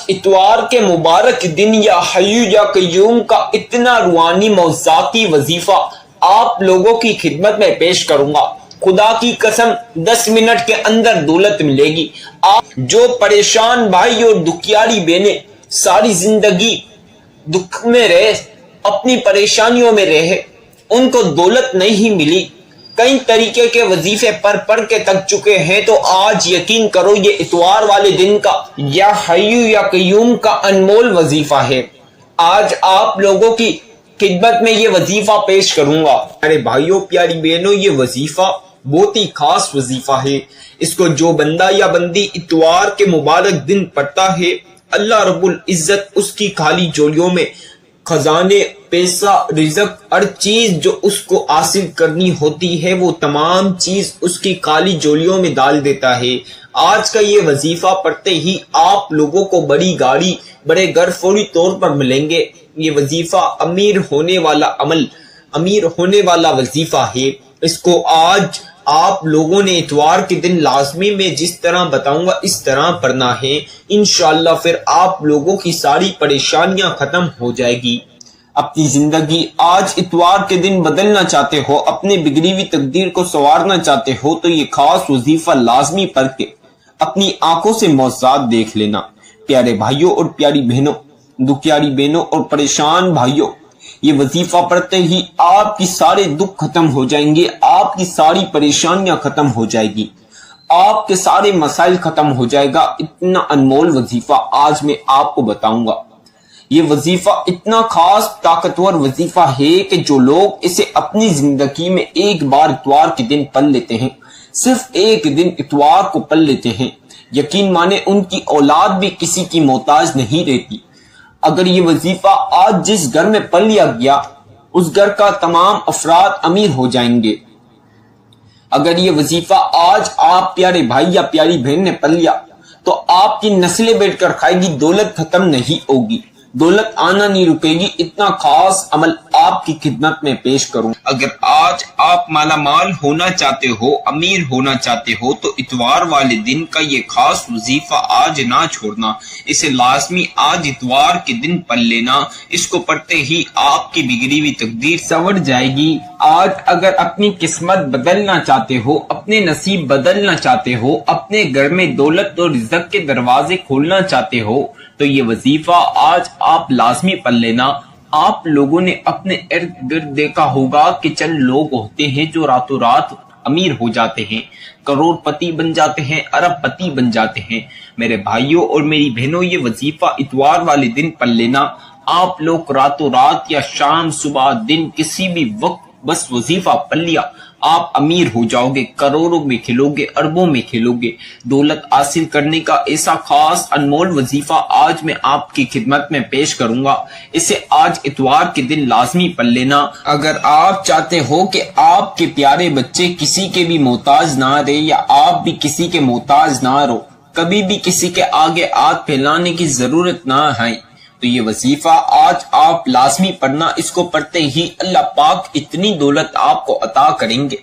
اتوار کے مبارک دن یا حی یا قیوم کا اتنا روحانی موضوعاتی وظیفہ آپ لوگوں کی خدمت میں پیش کروں گا۔ خدا کی قسم 10 منٹ کے اندر دولت ملے گی۔ آپ جو پریشان بھائی اور دکھیاری بہنیں ساری زندگی دکھ میں رہے، اپنی پریشانیوں میں رہے، ان کو دولت نہیں ملی، کئی طریقے کے وظیفے پڑھ کے تک چکے ہیں، تو آج یقین کرو یہ اتوار والے دن کا یا حی یا قیوم کا انمول وظیفہ ہے۔ آج آپ لوگوں کی خدمت میں یہ وظیفہ پیش کروں گا۔ ارے بھائیوں، پیاری بہنوں، یہ وظیفہ بہت ہی خاص وظیفہ ہے۔ اس کو جو بندہ یا بندی اتوار کے مبارک دن پڑھتا ہے، اللہ رب العزت اس کی خالی جولیوں میں خزانے، پیسہ، رزق، ہر چیز جو اس کو حاصل کرنی ہوتی ہے وہ تمام چیز اس کی خالی جولیوں میں ڈال دیتا ہے۔ آج کا یہ وظیفہ پڑھتے ہی آپ لوگوں کو بڑی گاڑی، بڑے گھر فوری طور پر ملیں گے۔ یہ وظیفہ امیر ہونے والا عمل، امیر ہونے والا وظیفہ ہے۔ اس کو آج آپ لوگوں نے اتوار کے دن لازمی میں جس طرح بتاؤں گا اس طرح پڑھنا ہے، انشاءاللہ پھر آپ لوگوں کی ساری پریشانیاں ختم ہو جائے گی۔ اپنی زندگی آج اتوار کے دن بدلنا چاہتے ہو، اپنے بگڑی ہوئی تقدیر کو سنوارنا چاہتے ہو، تو یہ خاص وظیفہ لازمی پڑھ کے اپنی آنکھوں سے معجزات دیکھ لینا۔ پیارے بھائیوں اور پیاری بہنوں، دکھیاری بہنوں اور پریشان بھائیوں، یہ وظیفہ پڑھتے ہی آپ کی سارے دکھ ختم ہو جائیں گے، آپ کی ساری پریشانیاں ختم ہو جائے گی، آپ کے سارے مسائل ختم ہو جائے گا۔ اتنا انمول وظیفہ آج میں آپ کو بتاؤں گا۔ یہ وظیفہ اتنا خاص طاقتور وظیفہ ہے کہ جو لوگ اسے اپنی زندگی میں ایک بار اتوار کے دن پڑھ لیتے ہیں، صرف ایک دن اتوار کو پڑھ لیتے ہیں، یقین مانے ان کی اولاد بھی کسی کی محتاج نہیں رہتی۔ اگر یہ وظیفہ آج جس گھر میں پڑھ لیا گیا، اس گھر کا تمام افراد امیر ہو جائیں گے۔ اگر یہ وظیفہ آج آپ پیارے بھائی یا پیاری بہن نے پڑھ لیا تو آپ کی نسلیں بیٹھ کر کھائے گی، دولت ختم نہیں ہوگی، دولت آنا نہیں رکے گی۔ اتنا خاص عمل آپ کی خدمت میں پیش کروں۔ اگر آج آپ مالا مال ہونا چاہتے ہو، امیر ہونا چاہتے ہو، تو اتوار والے دن کا یہ خاص وظیفہ آج نہ چھوڑنا، اسے لازمی آج اتوار کے دن پڑھ لینا۔ اس کو پڑھتے ہی آپ کی بگڑی ہوئی تقدیر سنور جائے گی۔ آج اگر اپنی قسمت بدلنا چاہتے ہو، اپنے نصیب بدلنا چاہتے ہو، اپنے گھر میں دولت اور رزق کے دروازے کھولنا چاہتے ہو، تو یہ وظیفہ آج آپ لازمی پڑھ لینا۔ آپ لوگوں نے اپنے ارد گرد دیکھا ہوگا کہ چند لوگ ہوتے ہیں جو راتوں رات امیر ہو جاتے ہیں، کروڑ پتی بن جاتے ہیں، ارب پتی بن جاتے ہیں۔ میرے بھائیوں اور میری بہنوں، یہ وظیفہ اتوار والے دن پڑھ لینا۔ آپ لوگ راتوں رات یا شام، صبح، دن، کسی بھی وقت بس وظیفہ پڑھ لیا، آپ امیر ہو جاؤ گے، کروڑوں میں کھلو گے، اربوں میں کھلو گے۔ دولت حاصل کرنے کا ایسا خاص انمول وظیفہ آج میں آپ کی خدمت میں پیش کروں گا، اسے آج اتوار کے دن لازمی پڑھ لینا۔ اگر آپ چاہتے ہو کہ آپ کے پیارے بچے کسی کے بھی محتاج نہ رہے، یا آپ بھی کسی کے محتاج نہ رہو، کبھی بھی کسی کے آگے ہاتھ پھیلانے کی ضرورت نہ ہے، تو یہ وظیفہ آج آپ لازمی پڑھنا۔ اس کو پڑھتے ہی اللہ پاک اتنی دولت آپ کو عطا کریں گے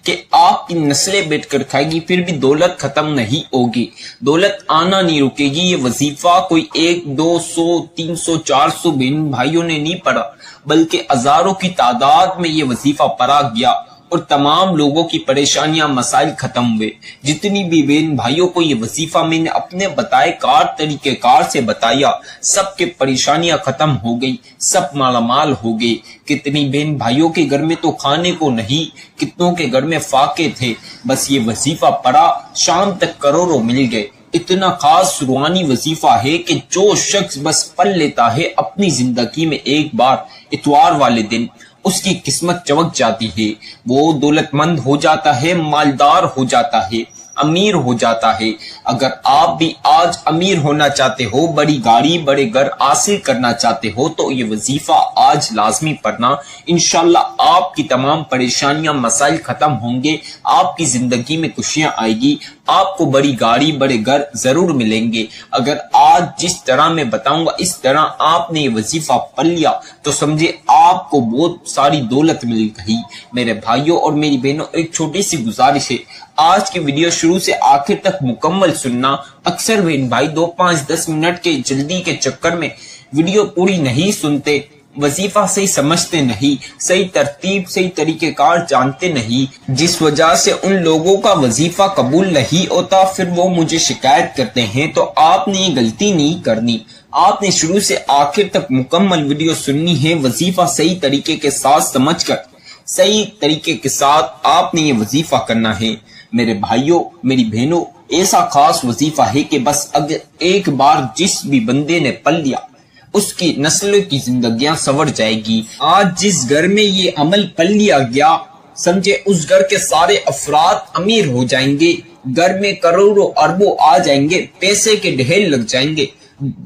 کہ آپ کی نسلیں بیٹھ کر کھائے گی، پھر بھی دولت ختم نہیں ہوگی، دولت آنا نہیں رکے گی۔ یہ وظیفہ کوئی 100، 200، 300، 400 بہن بھائیوں نے نہیں پڑھا، بلکہ ہزاروں کی تعداد میں یہ وظیفہ پڑھا گیا، اور تمام لوگوں کی پریشانیاں، مسائل ختم ہوئے۔ جتنی بھی بہن بھائیوں کو یہ وظیفہ میں نے اپنے بتائے طریقہ کار سے بتایا، سب کے پریشانیاں ختم ہو گئی، سب مالا مال ہو گئے۔ کتنی بہن بھائیوں کے گھر میں تو کھانے کو نہیں، کتنوں کے گھر میں فاقے تھے، بس یہ وظیفہ پڑھا، شام تک کروڑوں مل گئے۔ اتنا خاص روحانی وظیفہ ہے کہ جو شخص بس پڑھ لیتا ہے اپنی زندگی میں ایک بار اتوار والے دن، اس کی قسمت چمک جاتی ہے، وہ دولت مند ہو جاتا ہے، مالدار ہو جاتا ہے، امیر ہو جاتا ہے۔ اگر آپ بھی آج امیر ہونا چاہتے ہو، بڑی گاڑی، بڑے گھر حاصل کرنا چاہتے ہو، تو یہ وظیفہ آج لازمی پڑھنا۔ انشاءاللہ آپ کی تمام پریشانیاں، مسائل ختم ہوں گے، آپ کی زندگی میں خوشیاں آئے گی، آپ کو بڑی گاڑی بڑے گھر ضرور ملیں گے۔ اگر آج جس طرح میں بتاؤں گا اس طرح آپ نے یہ وظیفہ پڑھ لیا تو سمجھے آپ کو بہت ساری دولت مل گئی۔ میرے بھائیوں اور میری بہنوں، ایک چھوٹی سی گزارش ہے، آج کی ویڈیو شروع سے آخر تک مکمل سننا۔ اکثر بہن بھائی 2 5 10 منٹ کے جلدی کے چکر میں ویڈیو پوری نہیں سنتے، وظیفہ صحیح سمجھتے نہیں، صحیح ترتیب صحیح طریقہ کار جانتے نہیں، جس وجہ سے ان لوگوں کا وظیفہ قبول نہیں ہوتا، پھر وہ مجھے شکایت کرتے ہیں۔ تو آپ نے یہ غلطی نہیں کرنی، آپ نے شروع سے آخر تک مکمل ویڈیو سننی ہے، وظیفہ صحیح طریقے کے ساتھ سمجھ کر صحیح طریقے کے ساتھ آپ نے یہ وظیفہ کرنا ہے۔ میرے بھائیوں میری بہنوں، ایسا خاص وظیفہ ہے کہ بس اگر ایک بار جس بھی بندے نے پڑھ لیا اس کی نسلوں کی زندگیاں سنور جائے گی۔ آج جس گھر میں یہ عمل پڑھ لیا گیا سمجھے اس گھر کے سارے افراد امیر ہو جائیں گے، گھر میں کروڑوں اربوں آ جائیں گے، پیسے کے ڈھیر لگ جائیں گے،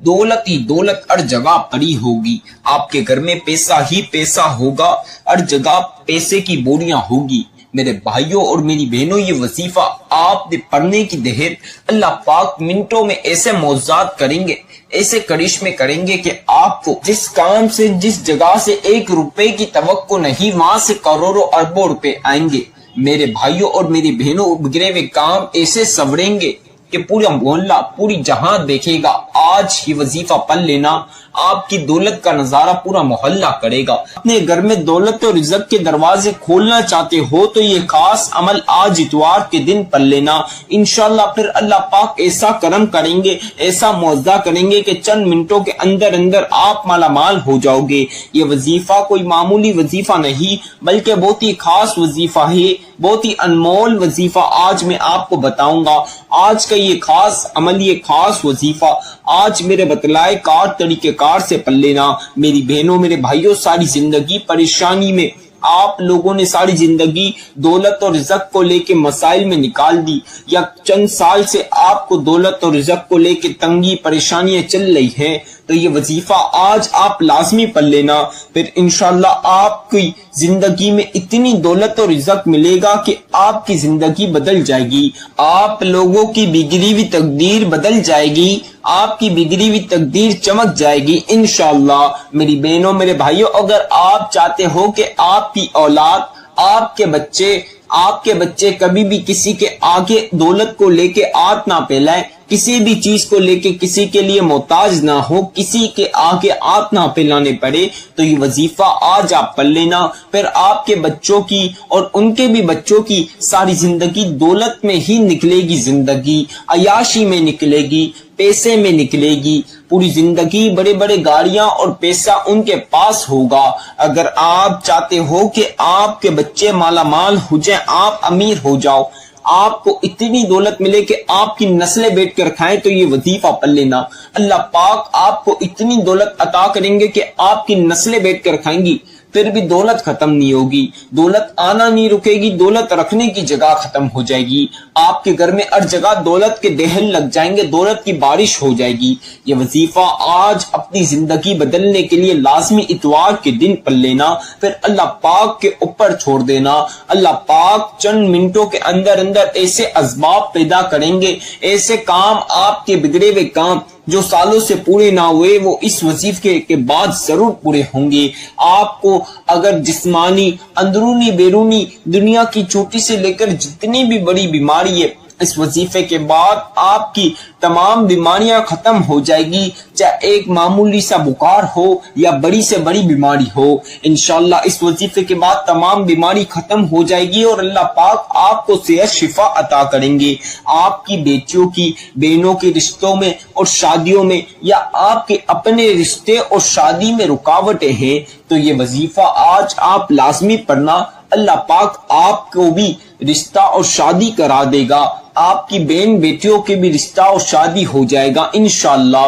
دولت ہی دولت ہر جگہ پڑی ہوگی، آپ کے گھر میں پیسہ ہی پیسہ ہوگا، ہر جگہ پیسے کی بوریاں ہوگی۔ میرے بھائیوں اور میری بہنوں، یہ وظیفہ آپ نے پڑھنے کی دہر اللہ پاک منٹوں میں ایسے معجزات کریں گے، ایسے کرشمے کریں گے کہ آپ کو جس کام سے جس جگہ سے 1 روپے کی توقع نہیں، وہاں سے کروڑوں اربوں روپے آئیں گے۔ میرے بھائیوں اور میری بہنوں، بگڑے ہوئے کام ایسے سنوریں گے کہ پورا محلہ پوری جہاں دیکھے گا۔ آج ہی وظیفہ پڑھ لینا، آپ کی دولت کا نظارہ پورا محلہ کرے گا۔ اپنے گھر میں دولت اور رزق کے دروازے کھولنا چاہتے ہو تو یہ خاص عمل آج اتوار کے دن پڑھ لینا، انشاءاللہ پھر اللہ پاک ایسا کرم کریں گے، ایسا معجزہ کریں گے کہ چند منٹوں کے اندر اندر آپ مالا مال ہو جاؤ گے۔ یہ وظیفہ کوئی معمولی وظیفہ نہیں بلکہ بہت ہی خاص وظیفہ ہے، بہت ہی انمول وظیفہ آج میں آپ کو بتاؤں گا۔ آج کا یہ خاص عمل، یہ خاص وظیفہ آج میرے بتلائے کار طریقے کار سے پڑھ لینا۔ میری بہنوں میرے بھائیوں، ساری زندگی پریشانی میں آپ لوگوں نے ساری زندگی دولت اور رزق کو لے کے مسائل میں نکال دی، یا چند سال سے آپ کو دولت اور رزق کو لے کے تنگی پریشانیاں چل رہی ہیں، تو یہ وظیفہ آج آپ لازمی پڑھ لینا، پھر انشاءاللہ آپ کی زندگی میں اتنی دولت اور رزق ملے گا کہ آپ کی زندگی بدل جائے گی، آپ لوگوں کی بگڑی ہوئی تقدیر بدل جائے گی، آپ کی بگڑی ہوئی تقدیر چمک جائے گی انشاءاللہ۔ میری بہنوں میرے بھائیوں، اگر آپ چاہتے ہو کہ آپ کی اولاد، آپ کے بچے کبھی بھی کسی کے آگے دولت کو لے کے ہاتھ نہ پھیلائیں، کسی بھی چیز کو لے کے کسی کے لیے محتاج نہ ہو، کسی کے آگے ہاتھ نہ پھیلانے پڑے، تو یہ وظیفہ آج آپ پڑھ لینا، پھر آپ کے بچوں کی اور ان کے بھی بچوں کی ساری زندگی دولت میں ہی نکلے گی، زندگی عیاشی میں نکلے گی، پیسے میں نکلے گی، پوری زندگی بڑے بڑے گاڑیاں اور پیسہ ان کے پاس ہوگا۔ اگر آپ چاہتے ہو کہ آپ کے بچے مالا مال ہو جائیں، آپ امیر ہو جاؤ، آپ کو اتنی دولت ملے کہ آپ کی نسلیں بیٹھ کر کھائیں، تو یہ وظیفہ پڑھ لینا، اللہ پاک آپ کو اتنی دولت عطا کریں گے کہ آپ کی نسلیں بیٹھ کر کھائیں گی، پھر بھی دولت ختم نہیں ہوگی، دولت آنا نہیں رکے گی، دولت رکھنے کی جگہ ختم ہو جائے گی، آپ کے گھر میں ہر جگہ دولت کے ڈھیر لگ جائیں گے، دولت کی بارش ہو جائے گی۔ یہ وظیفہ آج اپنی زندگی بدلنے کے لیے لازمی اتوار کے دن پڑھ لینا، پھر اللہ پاک کے اوپر چھوڑ دینا، اللہ پاک چند منٹوں کے اندر اندر ایسے اسباب پیدا کریں گے، ایسے کام آپ کے بگڑے ہوئے کام جو سالوں سے پورے نہ ہوئے وہ اس وظیفے کے بعد ضرور پورے ہوں گے۔ آپ کو اگر جسمانی اندرونی بیرونی دنیا کی چھوٹی سے لے کر جتنی بھی بڑی بیماری ہے، اس وظیفے کے بعد آپ کی تمام بیماریاں ختم ہو جائے گی، چاہے ایک معمولی سا بخار ہو یا بڑی سے بڑی بیماری ہو، انشاءاللہ اس وظیفے کے بعد تمام بیماری ختم ہو جائے گی اور اللہ پاک آپ کو صحت شفا عطا کریں گے۔ آپ کی بیٹیوں کی بہنوں کے رشتوں میں اور شادیوں میں، یا آپ کے اپنے رشتے اور شادی میں رکاوٹیں ہیں، تو یہ وظیفہ آج آپ لازمی پڑھنا، اللہ پاک آپ کو بھی رشتہ اور شادی کرا دے گا، آپ کی بہن بیٹیوں کے بھی رشتہ اور شادی ہو جائے گا انشاءاللہ۔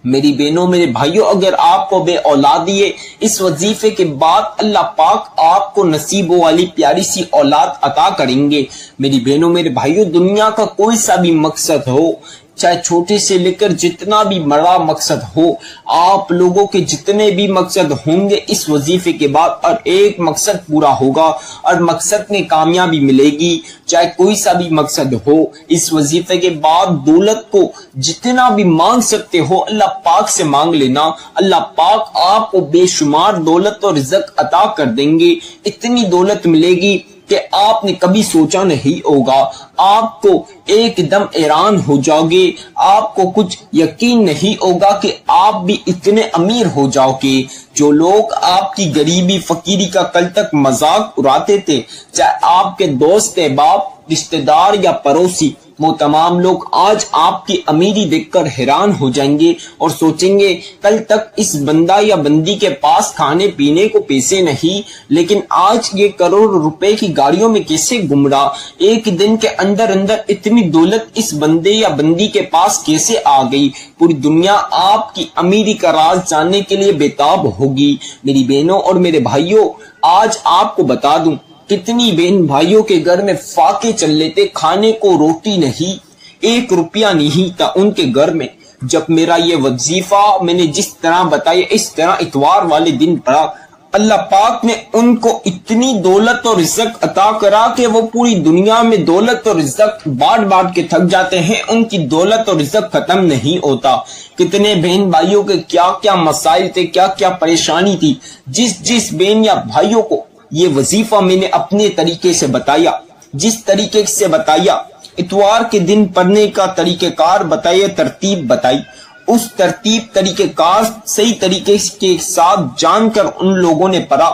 میری بہنوں میرے بھائیوں، اگر آپ کو بے اولادی ہے، اس وظیفے کے بعد اللہ پاک آپ کو نصیبوں والی پیاری سی اولاد عطا کریں گے۔ میری بہنوں میرے بھائیوں، دنیا کا کوئی سا بھی مقصد ہو، چاہے چھوٹے سے لے کر جتنا بھی بڑا مقصد ہو، آپ لوگوں کے جتنے بھی مقصد ہوں گے اس وظیفے کے بعد، اور ایک مقصد پورا ہوگا اور مقصد میں کامیابی ملے گی، چاہے کوئی سا بھی مقصد ہو، اس وظیفے کے بعد دولت کو جتنا بھی مانگ سکتے ہو اللہ پاک سے مانگ لینا، اللہ پاک آپ کو بے شمار دولت اور رزق عطا کر دیں گے، اتنی دولت ملے گی کہ آپ نے کبھی سوچا نہیں ہوگا، آپ کو ایک دم حیران ہو جاؤ گے، آپ کو کچھ یقین نہیں ہوگا کہ آپ بھی اتنے امیر ہو جاؤ گے۔ جو لوگ آپ کی غریبی فقیری کا کل تک مذاق اڑاتے تھے، چاہے آپ کے دوست احباب، رشتہ دار یا پڑوسی، وہ تمام لوگ آج آپ کی امیری دیکھ کر حیران ہو جائیں گے اور سوچیں گے کل تک اس بندہ یا بندی کے پاس کھانے پینے کو پیسے نہیں، لیکن آج یہ کروڑ روپے کی گاڑیوں میں کیسے گھوم رہا، ایک دن کے اندر اندر اتنی دولت اس بندے یا بندی کے پاس کیسے آ گئی۔ پوری دنیا آپ کی امیری کا راز جاننے کے لیے بےتاب ہوگی۔ میری بہنوں اور میرے بھائیوں، آج آپ کو بتا دوں کتنی بہن بھائیوں کے گھر میں فاقے چل لیتے، کھانے کو روٹی نہیں، 1 روپیہ نہیں تھا ان کے گھر میں۔ جب میرا یہ وظیفہ میں نے جس طرح بتایا، اس طرح اتوار والے دن پڑھا، اللہ پاک نے ان کو اتنی دولت اور رزق عطا کرا کہ وہ پوری دنیا میں دولت اور رزق بانٹ بانٹ کے تھک جاتے ہیں، ان کی دولت اور رزق ختم نہیں ہوتا۔ کتنے بہن بھائیوں کے کیا کیا مسائل تھے، کیا کیا پریشانی تھی، جس بہن یا بھائیوں کو یہ وظیفہ میں نے اپنے طریقے سے بتایا، جس طریقے سے بتایا، اتوار کے دن پڑھنے کا طریقہ کار بتایا، ترتیب بتائی، اس ترتیب طریقہ کار صحیح طریقے کے ساتھ جان کر ان لوگوں نے پڑھا،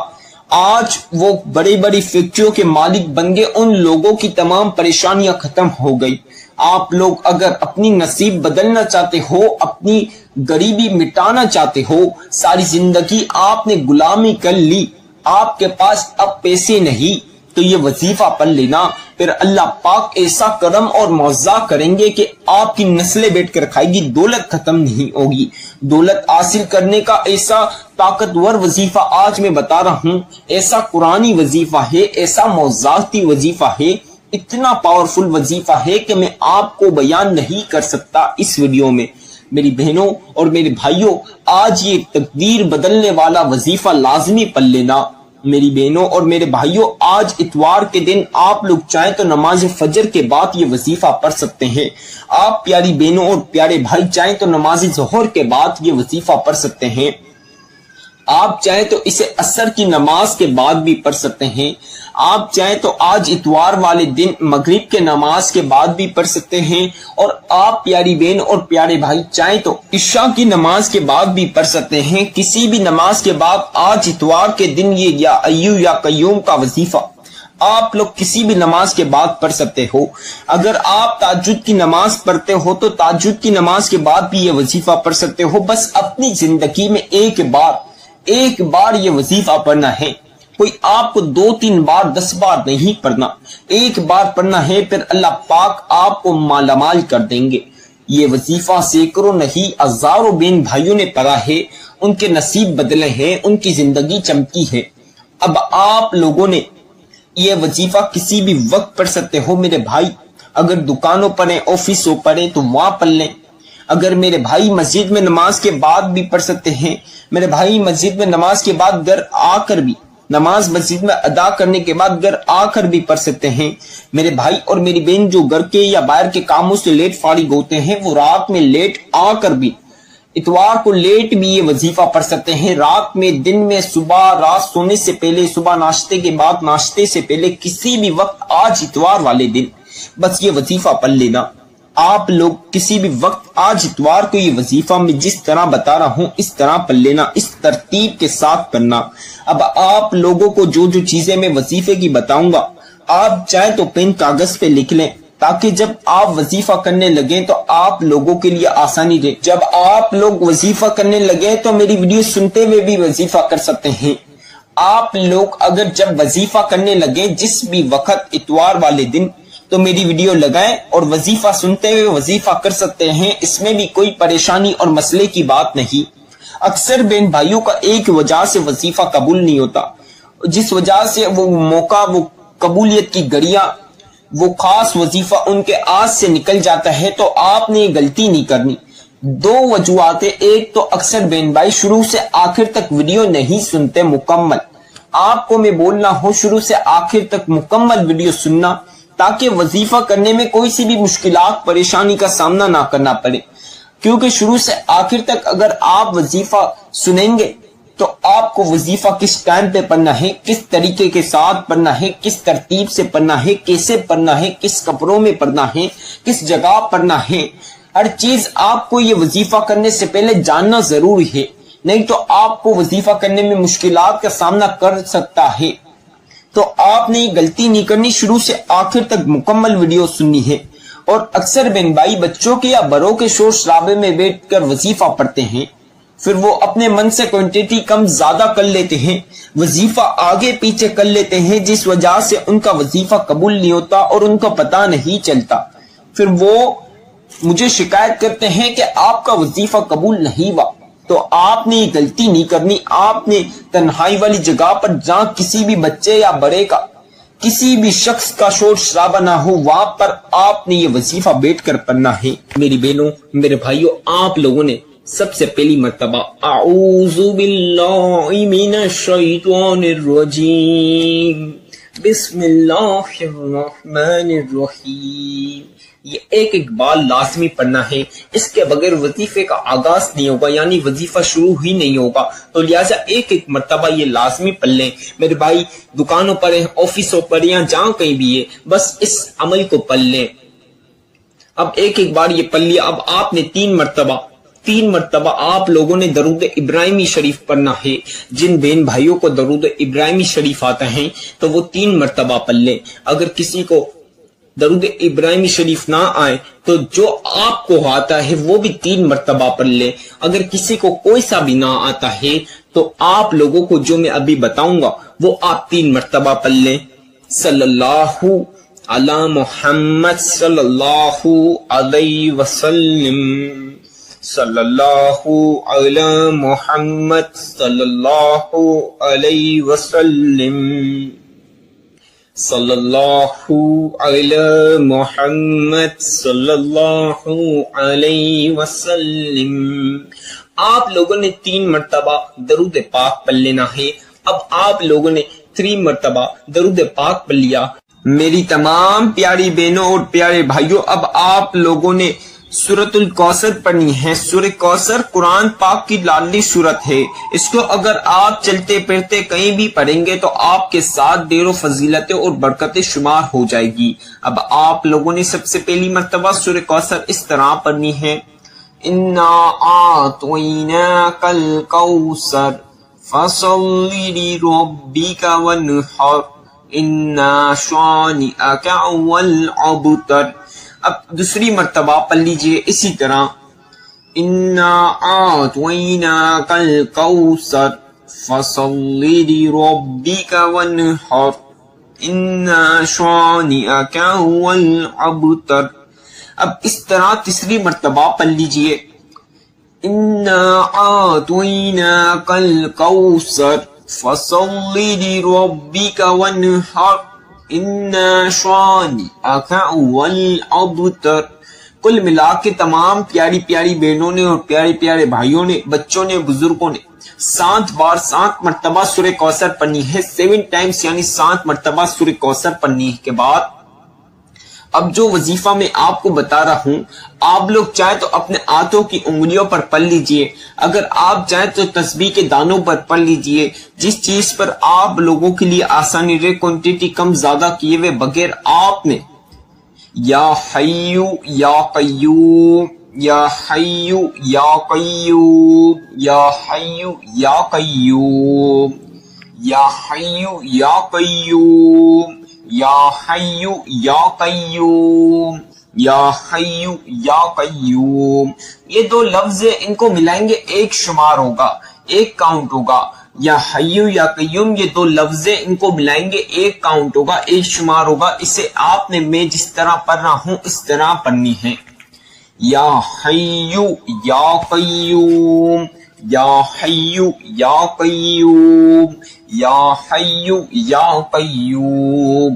آج وہ بڑی بڑی فیکٹریوں کے مالک بن گئے، ان لوگوں کی تمام پریشانیاں ختم ہو گئی۔ آپ لوگ اگر اپنی نصیب بدلنا چاہتے ہو، اپنی غریبی مٹانا چاہتے ہو، ساری زندگی آپ نے غلامی کر لی، آپ کے پاس اب پیسے نہیں، تو یہ وظیفہ پڑھ لینا، پھر اللہ پاک ایسا کرم اور معاوضہ کریں گے کہ آپ کی نسلیں بیٹھ کر کھائے گی، دولت ختم نہیں ہوگی۔ دولت حاصل کرنے کا ایسا طاقتور وظیفہ آج میں بتا رہا ہوں، ایسا قرآنی وظیفہ ہے، ایسا معجزاتی وظیفہ ہے، اتنا پاورفل وظیفہ ہے کہ میں آپ کو بیان نہیں کر سکتا اس ویڈیو میں۔ میری بہنوں اور میرے بھائیوں، آج یہ تقدیر بدلنے والا وظیفہ لازمی پڑھ لینا۔ میری بہنوں اور میرے بھائیوں، آج اتوار کے دن آپ لوگ چاہیں تو نماز فجر کے بعد یہ وظیفہ پڑھ سکتے ہیں۔ آپ پیاری بہنوں اور پیارے بھائی چاہیں تو نماز ظہر کے بعد یہ وظیفہ پڑھ سکتے ہیں۔ آپ چاہیں تو اسے عصر کی نماز کے بعد بھی پڑھ سکتے ہیں۔ آپ چاہیں تو آج اتوار والے دن مغرب کے نماز کے بعد بھی پڑھ سکتے ہیں، اور آپ پیاری بہن اور پیارے بھائی چاہیں تو عشاء کی نماز کے بعد بھی پڑھ سکتے ہیں۔ کسی بھی نماز کے بعد آج اتوار کے دن یہ یا ایو یا قیوم کا وظیفہ آپ لوگ کسی بھی نماز کے بعد پڑھ سکتے ہو۔ اگر آپ تہجد کی نماز پڑھتے ہو تو تہجد کی نماز کے بعد بھی یہ وظیفہ پڑھ سکتے ہو۔ بس اپنی زندگی میں ایک بار یہ وظیفہ پڑھنا ہے، کوئی آپ کو 2-3 بار 10 بار نہیں پڑھنا، ایک بار پڑھنا ہے، پھر اللہ پاک آپ کو مالا مال کر دیں گے۔ یہ وظیفہ سینکڑوں نہیں ہزاروں بہن بھائیوں نے پڑھا ہے، ان کے نصیب بدلے ہیں، ان کی زندگی چمکی ہے۔ اب آپ لوگوں نے یہ وظیفہ کسی بھی وقت پڑھ سکتے ہو میرے بھائی، اگر دکانوں پڑھیں، آفسوں پڑھیں تو وہاں پڑھ لیں۔ اگر میرے بھائی مسجد میں نماز کے بعد بھی پڑھ سکتے ہیں، میرے بھائی مسجد میں نماز کے بعد گھر آ کر بھی، نماز مسجد میں ادا کرنے کے بعد گھر آ کر بھی پڑھ سکتے ہیں۔ میرے بھائی اور میری بہن جو گھر کے یا باہر کے کاموں سے لیٹ فارغ ہوتے ہیں، وہ رات میں لیٹ آ کر بھی، اتوار کو لیٹ بھی یہ وظیفہ پڑھ سکتے ہیں، رات میں، دن میں، صبح، رات سونے سے پہلے، صبح ناشتے کے بعد، ناشتے سے پہلے، کسی بھی وقت آج اتوار والے دن بس یہ وظیفہ پڑھ لینا۔ آپ لوگ کسی بھی وقت آج اتوار کو یہ وظیفہ میں جس طرح بتا رہا ہوں اس طرح پڑھ لینا، اس ترتیب کے ساتھ پڑھنا۔ اب آپ لوگوں کو جو چیزیں میں وظیفے کی بتاؤں گا، آپ چاہیں تو پین کاغذ پہ لکھ لیں، تاکہ جب آپ وظیفہ کرنے لگیں تو آپ لوگوں کے لیے آسانی رہے۔ جب آپ لوگ وظیفہ کرنے لگے تو میری ویڈیو سنتے ہوئے بھی وظیفہ کر سکتے ہیں۔ آپ لوگ اگر جب وظیفہ کرنے لگے جس بھی وقت اتوار والے دن، تو میری ویڈیو لگائیں اور وظیفہ سنتے ہوئے وظیفہ کر سکتے ہیں، اس میں بھی کوئی پریشانی اور مسئلے کی بات نہیں۔ اکثر بہن بھائیوں کا ایک وجہ سے وظیفہ قبول نہیں ہوتا، جس وجہ سے وہ موقع، وہ قبولیت کی گھڑیاں وہ خاص وظیفہ ان کے ہاتھ سے نکل جاتا ہے تو آپ نے یہ غلطی نہیں کرنی۔ دو وجوہات ہیں، ایک تو اکثر بہن بھائی شروع سے آخر تک ویڈیو نہیں سنتے مکمل۔ آپ کو میں بولنا ہوں شروع سے آخر تک مکمل ویڈیو سننا تاکہ وظیفہ کرنے میں کوئی سی بھی مشکلات پریشانی کا سامنا نہ کرنا پڑے، کیونکہ شروع سے آخر تک اگر آپ وظیفہ سنیں گے تو آپ کو وظیفہ کس ٹائم پہ پڑھنا ہے، کس طریقے کے ساتھ پڑھنا ہے، کس ترتیب سے پڑھنا ہے، کیسے پڑھنا ہے، کس کپڑوں میں پڑھنا ہے، کس جگہ پڑھنا ہے، ہر چیز آپ کو یہ وظیفہ کرنے سے پہلے جاننا ضروری ہے، نہیں تو آپ کو وظیفہ کرنے میں مشکلات کا سامنا کر سکتا ہے۔ تو آپ نے یہ غلطی نہیں کرنی، شروع سے آخر تک مکمل ویڈیو سننی ہے۔ اور اکثر بہن بھائی بچوں کے یا بڑوں کے شور شرابے میں بیٹھ کر وظیفہ پڑھتے ہیں، پھر وہ اپنے من سے کوانٹٹی کم زیادہ کر لیتے ہیں، وظیفہ آگے پیچھے کر لیتے ہیں، جس وجہ سے ان کا وظیفہ قبول نہیں ہوتا اور ان کو پتہ نہیں چلتا۔ پھر وہ مجھے شکایت کرتے ہیں کہ آپ کا وظیفہ قبول نہیں ہوا۔ تو آپ نے یہ غلطی نہیں کرنی، آپ نے تنہائی والی جگہ پر جہاں کسی بھی بچے یا بڑے کا کسی بھی شخص کا شور شرابہ نہ ہو، وہاں پر آپ نے یہ وظیفہ بیٹھ کر پڑھنا ہے۔ میری بہنوں، میرے بھائیوں، آپ لوگوں نے سب سے پہلی مرتبہ اعوذ باللہ من الشیطان الرجیم بسم اللہ الرحمن الرحیم یہ ایک بار لازمی پڑھنا ہے، اس کے بغیر وظیفے کا آغاز نہیں ہوگا، یعنی وظیفہ شروع ہی نہیں ہوگا۔ تو لہٰذا ایک مرتبہ یہ لازمی پڑھ لیں میرے بھائی، دکانوں پر ہیں، آفسوں پر یا جہاں کہیں بھی ہے، بس اس عمل کو پڑھ لیں۔ اب ایک بار یہ پڑھ لیا، اب آپ نے تین مرتبہ آپ لوگوں نے درود ابراہیمی شریف پڑھنا ہے۔ جن بہن بھائیوں کو درود ابراہیمی شریف آتا ہے تو وہ 3 مرتبہ پڑھ لیں۔ اگر کسی کو درود ابراہیمی شریف نہ آئے تو جو آپ کو آتا ہے وہ بھی 3 مرتبہ پڑھ لیں۔ اگر کسی کو کوئی سا بھی نہ آتا ہے تو آپ لوگوں کو جو میں ابھی بتاؤں گا وہ آپ 3 مرتبہ پڑھ لیں۔ صلی اللہ علی محمد صلی اللہ علیہ وسلم، صلی اللہ علی محمد صلی اللہ علیہ وسلم، صلی اللہ علی محمد صلی اللہ علیہ وسلم۔ آپ لوگوں نے 3 مرتبہ درود پاک پڑھ لینا ہے۔ اب آپ لوگوں نے 3 مرتبہ درود پاک پڑھ لیا۔ میری تمام پیاری بہنوں اور پیارے بھائیوں، اب آپ لوگوں نے سورۃ الکوثر پڑھنی ہے۔ سورۃ کوثر قرآن پاک کی لاڈلی سورت ہے، اس کو اگر آپ چلتے پھرتے کہیں بھی پڑھیں گے تو آپ کے ساتھ ڈھیروں فضیلتیں اور برکتیں شمار ہو جائے گی۔ اب آپ لوگوں نے سب سے پہلی مرتبہ سورۃ کوثر اس طرح پڑھنی ہے، انا اعطیناک الکوثر فصل لربک وانحر ان شانئک هو الابتر۔ اب دوسری مرتبہ پڑھ لیجئے اسی طرح، انا اعطیناک الکوثر فصل لربک وانحر ان شانئک هو الابتر۔ اب اس طرح تیسری مرتبہ پڑھ لیجئے، انا اعطیناک الکوثر فصل لربک وانحر ان شانئک هو الابتر۔ کل ملا کے تمام پیاری پیاری بہنوں نے اور پیارے پیارے بھائیوں نے، بچوں نے، بزرگوں نے 7 مرتبہ سورہ کوثر پڑھنی ہے، 7 ٹائمز یعنی 7 مرتبہ سورہ کوثر پڑھنی کے بعد اب جو وظیفہ میں آپ کو بتا رہا ہوں، آپ لوگ چاہے تو اپنے ہاتھوں کی انگلیوں پر پڑھ لیجئے، اگر آپ چاہے تو تسبیح کے دانوں پر پڑھ لیجئے، جس چیز پر آپ لوگوں کے لیے آسانی رہے، کوانٹٹی کم زیادہ کیے ہوئے بغیر آپ نے یا حیو یا قیوم، یا حیو یا قیوم، یا حیو یا قیوم، یا حیو یا قیوم، یا حیو یا قیوم، یا حیو یا قیوم، یہ 2 لفظ ان کو ملائیں گے ایک شمار ہوگا، ایک کاؤنٹ ہوگا۔ یا حیو یا قیوم یہ 2 لفظ ان کو ملائیں گے ایک کاؤنٹ ہوگا، ایک شمار ہوگا۔ اسے آپ نے میں جس طرح پڑھ رہا ہوں اس طرح پڑھنی ہے، یا حیو یا قیوم، یا حیو یا قیوم، یا حیو یا قیوم،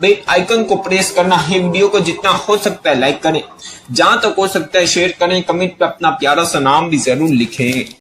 بیل آئیکن کو پریس کرنا ہے، ویڈیو کو جتنا ہو سکتا ہے لائک کریں، جہاں تک ہو سکتا ہے شیئر کریں، کمنٹ پہ اپنا پیارا سا نام بھی ضرور لکھیں۔